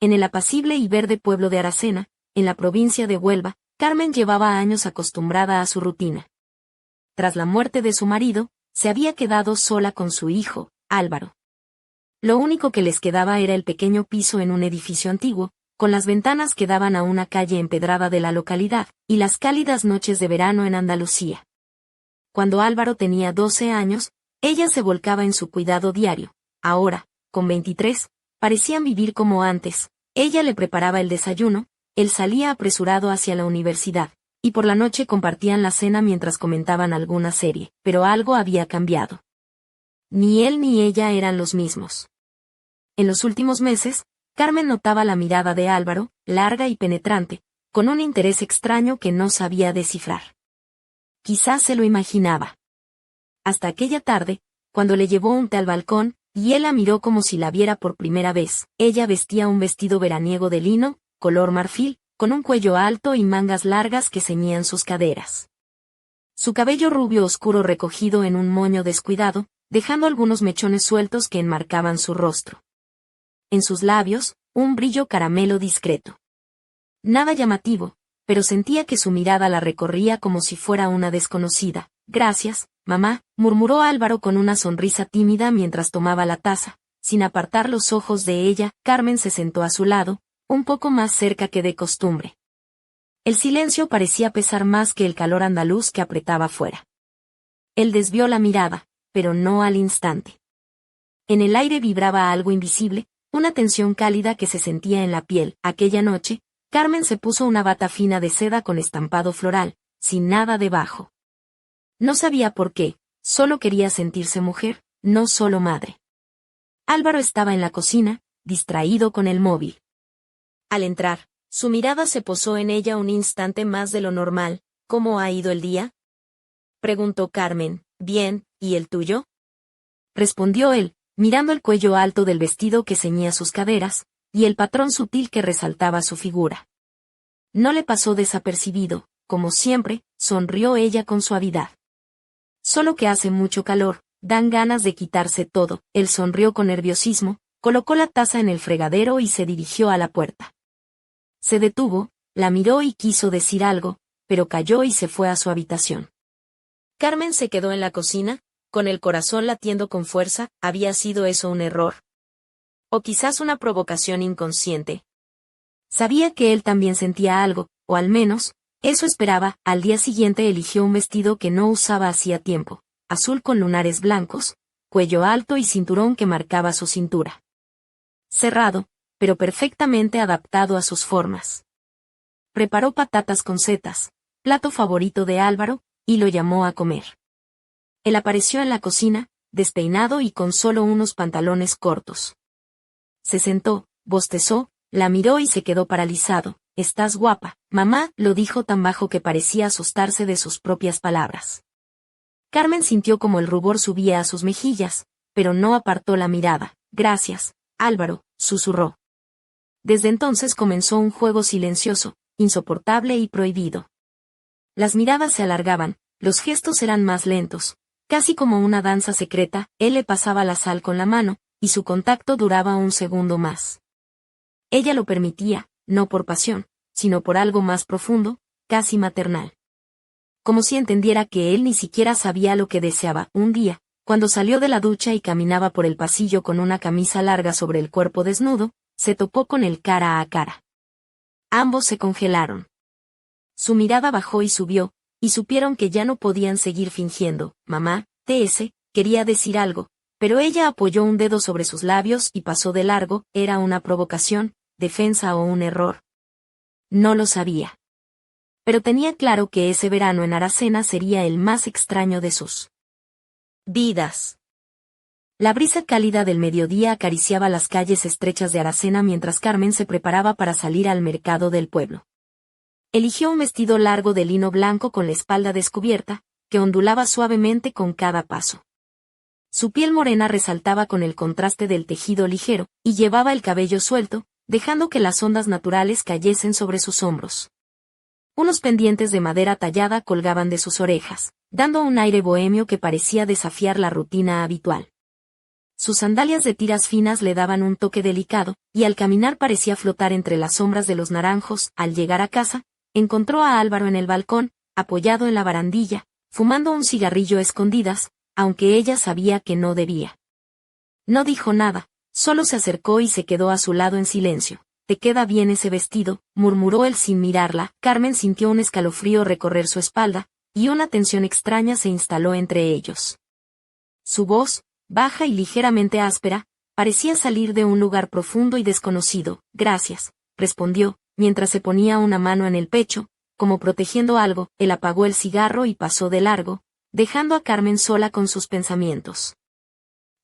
En el apacible y verde pueblo de Aracena, en la provincia de Huelva, Carmen llevaba años acostumbrada a su rutina. Tras la muerte de su marido, se había quedado sola con su hijo, Álvaro. Lo único que les quedaba era el pequeño piso en un edificio antiguo, con las ventanas que daban a una calle empedrada de la localidad, y las cálidas noches de verano en Andalucía. Cuando Álvaro tenía 12 años, ella se volcaba en su cuidado diario. Ahora, con 23, parecían vivir como antes. Ella le preparaba el desayuno, él salía apresurado hacia la universidad, y por la noche compartían la cena mientras comentaban alguna serie, pero algo había cambiado. Ni él ni ella eran los mismos. En los últimos meses, Carmen notaba la mirada de Álvaro, larga y penetrante, con un interés extraño que no sabía descifrar. Quizás se lo imaginaba. Hasta aquella tarde, cuando le llevó un té al balcón, y él la miró como si la viera por primera vez. Ella vestía un vestido veraniego de lino, color marfil, con un cuello alto y mangas largas que ceñían sus caderas. Su cabello rubio oscuro recogido en un moño descuidado, dejando algunos mechones sueltos que enmarcaban su rostro. En sus labios, un brillo caramelo discreto. Nada llamativo, pero sentía que su mirada la recorría como si fuera una desconocida. Gracias, mamá, murmuró Álvaro con una sonrisa tímida mientras tomaba la taza. Sin apartar los ojos de ella, Carmen se sentó a su lado, un poco más cerca que de costumbre. El silencio parecía pesar más que el calor andaluz que apretaba fuera. Él desvió la mirada, pero no al instante. En el aire vibraba algo invisible, una tensión cálida que se sentía en la piel. Aquella noche, Carmen se puso una bata fina de seda con estampado floral, sin nada debajo. No sabía por qué, solo quería sentirse mujer, no solo madre. Álvaro estaba en la cocina, distraído con el móvil. Al entrar, su mirada se posó en ella un instante más de lo normal. ¿Cómo ha ido el día?, preguntó Carmen. Bien, ¿y el tuyo?, respondió él, mirando el cuello alto del vestido que ceñía sus caderas, y el patrón sutil que resaltaba su figura. No le pasó desapercibido, como siempre, sonrió ella con suavidad. Solo que hace mucho calor, dan ganas de quitarse todo. Él sonrió con nerviosismo, colocó la taza en el fregadero y se dirigió a la puerta. Se detuvo, la miró y quiso decir algo, pero calló y se fue a su habitación. Carmen se quedó en la cocina, con el corazón latiendo con fuerza. ¿Había sido eso un error? ¿O quizás una provocación inconsciente? Sabía que él también sentía algo, o al menos, eso esperaba. Al día siguiente eligió un vestido que no usaba hacía tiempo, azul con lunares blancos, cuello alto y cinturón que marcaba su cintura. Cerrado, pero perfectamente adaptado a sus formas. Preparó patatas con setas, plato favorito de Álvaro, y lo llamó a comer. Él apareció en la cocina, despeinado y con solo unos pantalones cortos. Se sentó, bostezó, la miró y se quedó paralizado. «Estás guapa, mamá», lo dijo tan bajo que parecía asustarse de sus propias palabras. Carmen sintió como el rubor subía a sus mejillas, pero no apartó la mirada. «Gracias, Álvaro», susurró. Desde entonces comenzó un juego silencioso, insoportable y prohibido. Las miradas se alargaban, los gestos eran más lentos, casi como una danza secreta. Él le pasaba la sal con la mano, y su contacto duraba un segundo más. Ella lo permitía, no por pasión, sino por algo más profundo, casi maternal. Como si entendiera que él ni siquiera sabía lo que deseaba. Un día, cuando salió de la ducha y caminaba por el pasillo con una camisa larga sobre el cuerpo desnudo, se topó con él cara a cara. Ambos se congelaron. Su mirada bajó y subió, y supieron que ya no podían seguir fingiendo. «Mamá, TS», quería decir algo, pero ella apoyó un dedo sobre sus labios y pasó de largo. ¿Era una provocación, defensa o un error? No lo sabía. Pero tenía claro que ese verano en Aracena sería el más extraño de sus vidas. La brisa cálida del mediodía acariciaba las calles estrechas de Aracena mientras Carmen se preparaba para salir al mercado del pueblo. Eligió un vestido largo de lino blanco con la espalda descubierta, que ondulaba suavemente con cada paso. Su piel morena resaltaba con el contraste del tejido ligero, y llevaba el cabello suelto, dejando que las ondas naturales cayesen sobre sus hombros. Unos pendientes de madera tallada colgaban de sus orejas, dando un aire bohemio que parecía desafiar la rutina habitual. Sus sandalias de tiras finas le daban un toque delicado, y al caminar parecía flotar entre las sombras de los naranjos. Al llegar a casa, encontró a Álvaro en el balcón, apoyado en la barandilla, fumando un cigarrillo a escondidas, aunque ella sabía que no debía. No dijo nada, solo se acercó y se quedó a su lado en silencio. «Te queda bien ese vestido», murmuró él sin mirarla. Carmen sintió un escalofrío recorrer su espalda, y una tensión extraña se instaló entre ellos. Su voz, baja y ligeramente áspera, parecía salir de un lugar profundo y desconocido. «Gracias», respondió, mientras se ponía una mano en el pecho, como protegiendo algo. Él apagó el cigarro y pasó de largo, dejando a Carmen sola con sus pensamientos.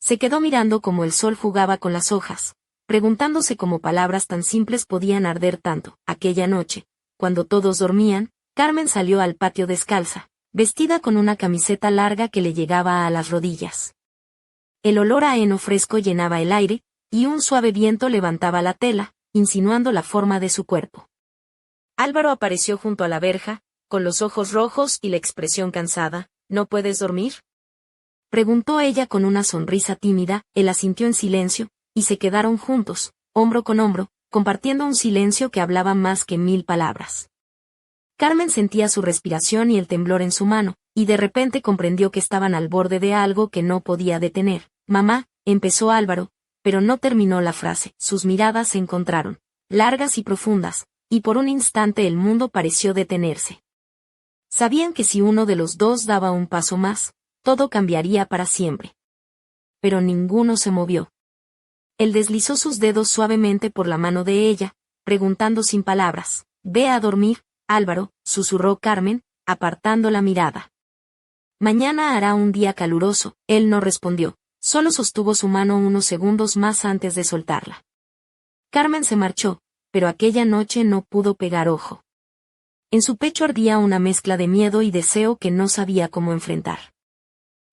Se quedó mirando cómo el sol jugaba con las hojas, preguntándose cómo palabras tan simples podían arder tanto. Aquella noche, cuando todos dormían, Carmen salió al patio descalza, vestida con una camiseta larga que le llegaba a las rodillas. El olor a heno fresco llenaba el aire, y un suave viento levantaba la tela, insinuando la forma de su cuerpo. Álvaro apareció junto a la verja, con los ojos rojos y la expresión cansada. «¿No puedes dormir?», preguntó ella con una sonrisa tímida. Él asintió en silencio, y se quedaron juntos, hombro con hombro, compartiendo un silencio que hablaba más que 1000 palabras. Carmen sentía su respiración y el temblor en su mano, y de repente comprendió que estaban al borde de algo que no podía detener. «Mamá», empezó Álvaro, pero no terminó la frase. Sus miradas se encontraron, largas y profundas, y por un instante el mundo pareció detenerse. Sabían que si uno de los dos daba un paso más, todo cambiaría para siempre. Pero ninguno se movió. Él deslizó sus dedos suavemente por la mano de ella, preguntando sin palabras. «Ve a dormir, Álvaro», susurró Carmen, apartando la mirada. «Mañana hará un día caluroso». Él no respondió, solo sostuvo su mano unos segundos más antes de soltarla. Carmen se marchó, pero aquella noche no pudo pegar ojo. En su pecho ardía una mezcla de miedo y deseo que no sabía cómo enfrentar.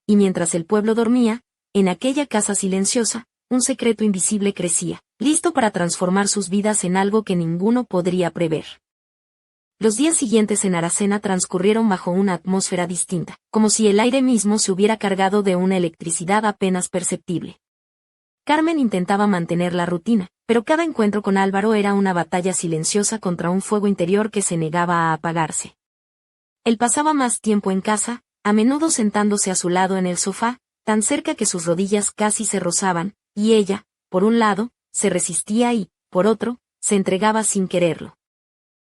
Y mientras el pueblo dormía, en aquella casa silenciosa, un secreto invisible crecía, listo para transformar sus vidas en algo que ninguno podría prever. Los días siguientes en Aracena transcurrieron bajo una atmósfera distinta, como si el aire mismo se hubiera cargado de una electricidad apenas perceptible. Carmen intentaba mantener la rutina, pero cada encuentro con Álvaro era una batalla silenciosa contra un fuego interior que se negaba a apagarse. Él pasaba más tiempo en casa, a menudo sentándose a su lado en el sofá, tan cerca que sus rodillas casi se rozaban, y ella, por un lado, se resistía y, por otro, se entregaba sin quererlo.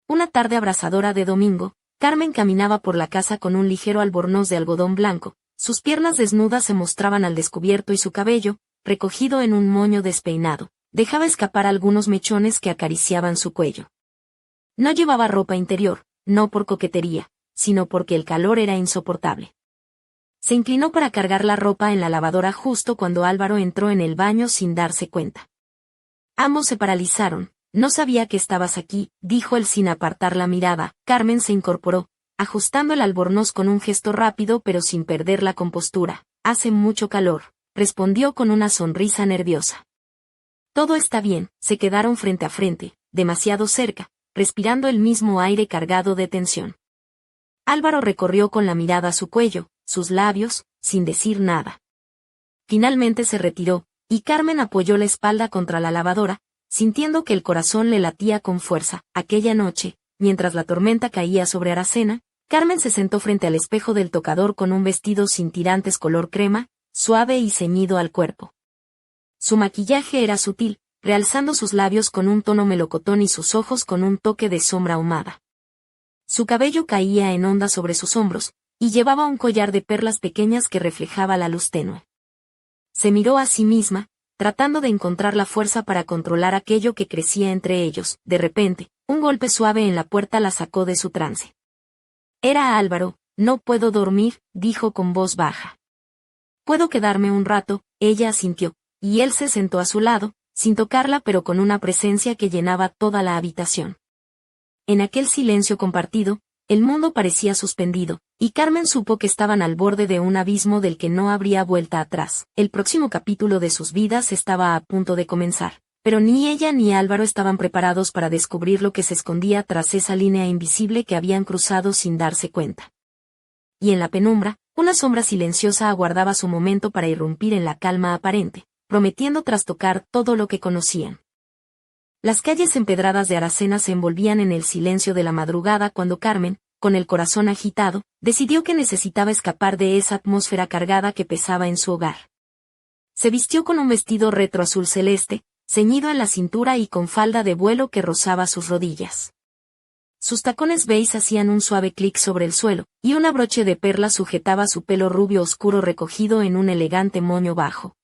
Una tarde abrasadora de domingo, Carmen caminaba por la casa con un ligero albornoz de algodón blanco, sus piernas desnudas se mostraban al descubierto y su cabello, recogido en un moño despeinado, dejaba escapar algunos mechones que acariciaban su cuello. No llevaba ropa interior, no por coquetería, sino porque el calor era insoportable. Se inclinó para cargar la ropa en la lavadora justo cuando Álvaro entró en el baño sin darse cuenta. Ambos se paralizaron. «No sabía que estabas aquí», dijo él sin apartar la mirada. Carmen se incorporó, ajustando el albornoz con un gesto rápido pero sin perder la compostura. «Hace mucho calor», respondió con una sonrisa nerviosa. «Todo está bien». Se quedaron frente a frente, demasiado cerca, respirando el mismo aire cargado de tensión. Álvaro recorrió con la mirada su cuello, sus labios, sin decir nada. Finalmente se retiró, y Carmen apoyó la espalda contra la lavadora, sintiendo que el corazón le latía con fuerza. Aquella noche, mientras la tormenta caía sobre Aracena, Carmen se sentó frente al espejo del tocador con un vestido sin tirantes color crema, suave y ceñido al cuerpo. Su maquillaje era sutil, realzando sus labios con un tono melocotón y sus ojos con un toque de sombra ahumada. Su cabello caía en ondas sobre sus hombros, y llevaba un collar de perlas pequeñas que reflejaba la luz tenue. Se miró a sí misma, tratando de encontrar la fuerza para controlar aquello que crecía entre ellos. De repente, un golpe suave en la puerta la sacó de su trance. Era Álvaro. «No puedo dormir», dijo con voz baja. «¿Puedo quedarme un rato?». Ella asintió, y él se sentó a su lado, sin tocarla pero con una presencia que llenaba toda la habitación. En aquel silencio compartido, el mundo parecía suspendido, y Carmen supo que estaban al borde de un abismo del que no habría vuelta atrás. El próximo capítulo de sus vidas estaba a punto de comenzar, pero ni ella ni Álvaro estaban preparados para descubrir lo que se escondía tras esa línea invisible que habían cruzado sin darse cuenta. Y en la penumbra, una sombra silenciosa aguardaba su momento para irrumpir en la calma aparente, prometiendo trastocar todo lo que conocían. Las calles empedradas de Aracena se envolvían en el silencio de la madrugada cuando Carmen, con el corazón agitado, decidió que necesitaba escapar de esa atmósfera cargada que pesaba en su hogar. Se vistió con un vestido retro azul celeste, ceñido en la cintura y con falda de vuelo que rozaba sus rodillas. Sus tacones beige hacían un suave clic sobre el suelo, y una broche de perlas sujetaba su pelo rubio oscuro recogido en un elegante moño bajo.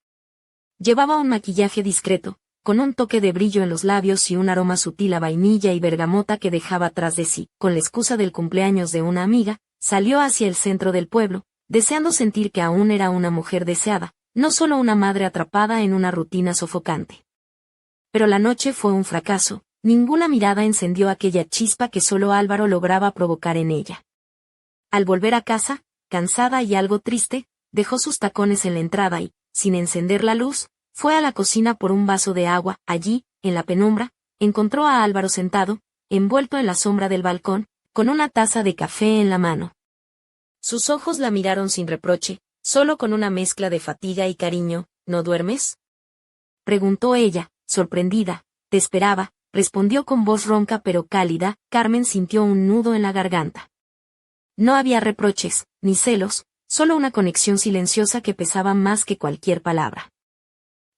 Llevaba un maquillaje discreto, con un toque de brillo en los labios y un aroma sutil a vainilla y bergamota que dejaba tras de sí. Con la excusa del cumpleaños de una amiga, salió hacia el centro del pueblo, deseando sentir que aún era una mujer deseada, no solo una madre atrapada en una rutina sofocante. Pero la noche fue un fracaso, ninguna mirada encendió aquella chispa que solo Álvaro lograba provocar en ella. Al volver a casa, cansada y algo triste, dejó sus tacones en la entrada y, sin encender la luz, fue a la cocina por un vaso de agua. Allí, en la penumbra, encontró a Álvaro sentado, envuelto en la sombra del balcón, con una taza de café en la mano. Sus ojos la miraron sin reproche, solo con una mezcla de fatiga y cariño. ¿No duermes?, preguntó ella, sorprendida. Te esperaba, respondió con voz ronca pero cálida. Carmen sintió un nudo en la garganta. No había reproches, ni celos, solo una conexión silenciosa que pesaba más que cualquier palabra.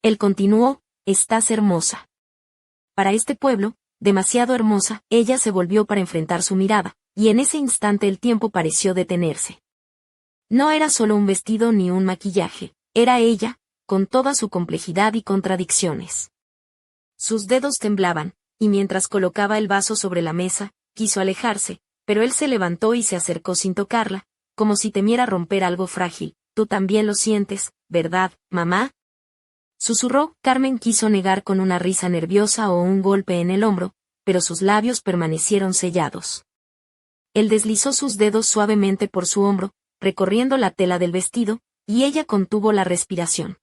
Él continuó, estás hermosa. Para este pueblo, demasiado hermosa. Ella se volvió para enfrentar su mirada, y en ese instante el tiempo pareció detenerse. No era solo un vestido ni un maquillaje, era ella, con toda su complejidad y contradicciones. Sus dedos temblaban, y mientras colocaba el vaso sobre la mesa, quiso alejarse, pero él se levantó y se acercó sin tocarla, como si temiera romper algo frágil. Tú también lo sientes, ¿verdad, mamá?, susurró. Carmen quiso negar con una risa nerviosa o un golpe en el hombro, pero sus labios permanecieron sellados. Él deslizó sus dedos suavemente por su hombro, recorriendo la tela del vestido, y ella contuvo la respiración.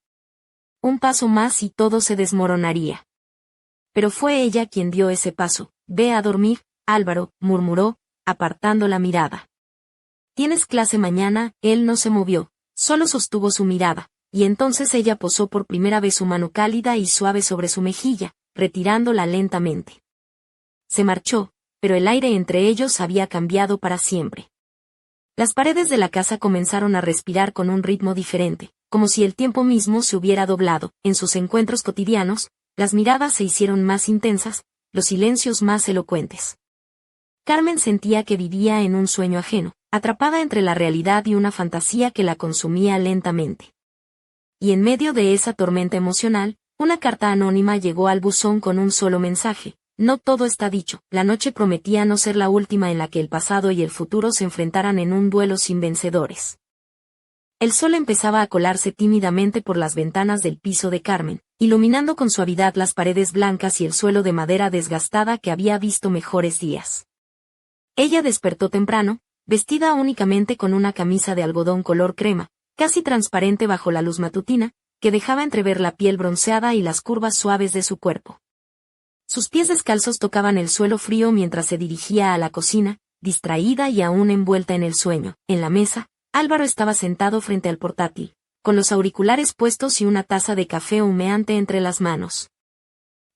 Un paso más y todo se desmoronaría. Pero fue ella quien dio ese paso. Ve a dormir, Álvaro, murmuró, apartando la mirada. ¿Tienes clase mañana? Él no se movió, solo sostuvo su mirada, y entonces ella posó por primera vez su mano cálida y suave sobre su mejilla, retirándola lentamente. Se marchó, pero el aire entre ellos había cambiado para siempre. Las paredes de la casa comenzaron a respirar con un ritmo diferente, como si el tiempo mismo se hubiera doblado. En sus encuentros cotidianos, las miradas se hicieron más intensas, los silencios más elocuentes. Carmen sentía que vivía en un sueño ajeno, atrapada entre la realidad y una fantasía que la consumía lentamente. Y en medio de esa tormenta emocional, una carta anónima llegó al buzón con un solo mensaje. No todo está dicho. La noche prometía no ser la última en la que el pasado y el futuro se enfrentaran en un duelo sin vencedores. El sol empezaba a colarse tímidamente por las ventanas del piso de Carmen, iluminando con suavidad las paredes blancas y el suelo de madera desgastada que había visto mejores días. Ella despertó temprano, vestida únicamente con una camisa de algodón color crema, casi transparente bajo la luz matutina, que dejaba entrever la piel bronceada y las curvas suaves de su cuerpo. Sus pies descalzos tocaban el suelo frío mientras se dirigía a la cocina, distraída y aún envuelta en el sueño. En la mesa, Álvaro estaba sentado frente al portátil, con los auriculares puestos y una taza de café humeante entre las manos.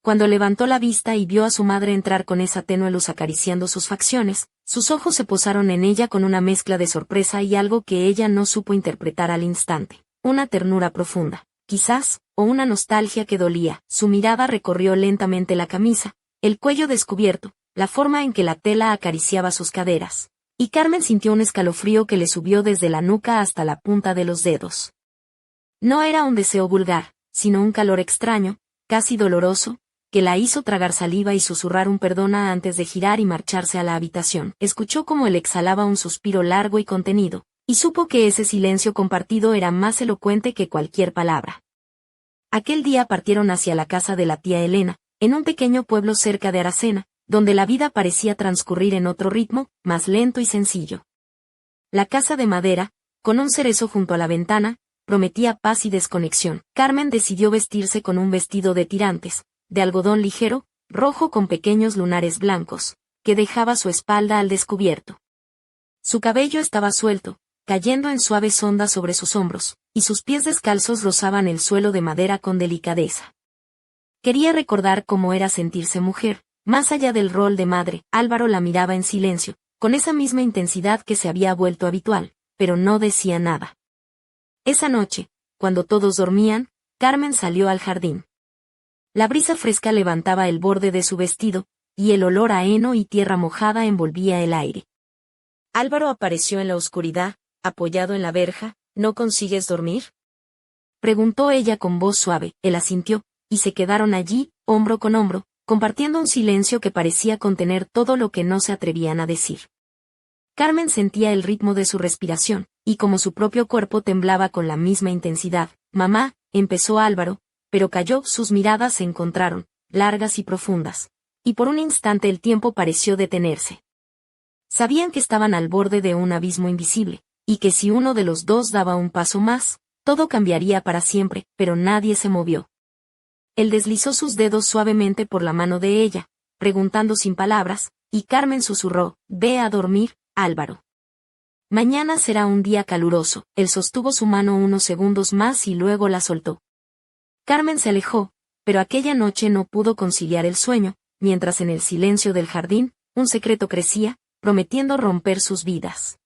Cuando levantó la vista y vio a su madre entrar con esa tenue luz acariciando sus facciones, sus ojos se posaron en ella con una mezcla de sorpresa y algo que ella no supo interpretar al instante, una ternura profunda, quizás, o una nostalgia que dolía. Su mirada recorrió lentamente la camisa, el cuello descubierto, la forma en que la tela acariciaba sus caderas, y Carmen sintió un escalofrío que le subió desde la nuca hasta la punta de los dedos. No era un deseo vulgar, sino un calor extraño, casi doloroso, que la hizo tragar saliva y susurrar un perdona antes de girar y marcharse a la habitación. Escuchó cómo él exhalaba un suspiro largo y contenido, y supo que ese silencio compartido era más elocuente que cualquier palabra. Aquel día partieron hacia la casa de la tía Elena, en un pequeño pueblo cerca de Aracena, donde la vida parecía transcurrir en otro ritmo, más lento y sencillo. La casa de madera, con un cerezo junto a la ventana, prometía paz y desconexión. Carmen decidió vestirse con un vestido de tirantes, de algodón ligero, rojo con pequeños lunares blancos, que dejaba su espalda al descubierto. Su cabello estaba suelto, cayendo en suaves ondas sobre sus hombros, y sus pies descalzos rozaban el suelo de madera con delicadeza. Quería recordar cómo era sentirse mujer, más allá del rol de madre. Álvaro la miraba en silencio, con esa misma intensidad que se había vuelto habitual, pero no decía nada. Esa noche, cuando todos dormían, Carmen salió al jardín. La brisa fresca levantaba el borde de su vestido, y el olor a heno y tierra mojada envolvía el aire. Álvaro apareció en la oscuridad, apoyado en la verja. ¿No consigues dormir?, preguntó ella con voz suave. Él asintió, y se quedaron allí, hombro con hombro, compartiendo un silencio que parecía contener todo lo que no se atrevían a decir. Carmen sentía el ritmo de su respiración, y como su propio cuerpo temblaba con la misma intensidad. «Mamá», empezó Álvaro, pero calló. Sus miradas se encontraron, largas y profundas, y por un instante el tiempo pareció detenerse. Sabían que estaban al borde de un abismo invisible, y que si uno de los dos daba un paso más, todo cambiaría para siempre, pero nadie se movió. Él deslizó sus dedos suavemente por la mano de ella, preguntando sin palabras, y Carmen susurró: «Ve a dormir, Álvaro. Mañana será un día caluroso». Él sostuvo su mano unos segundos más y luego la soltó. Carmen se alejó, pero aquella noche no pudo conciliar el sueño, mientras en el silencio del jardín, un secreto crecía, prometiendo romper sus vidas.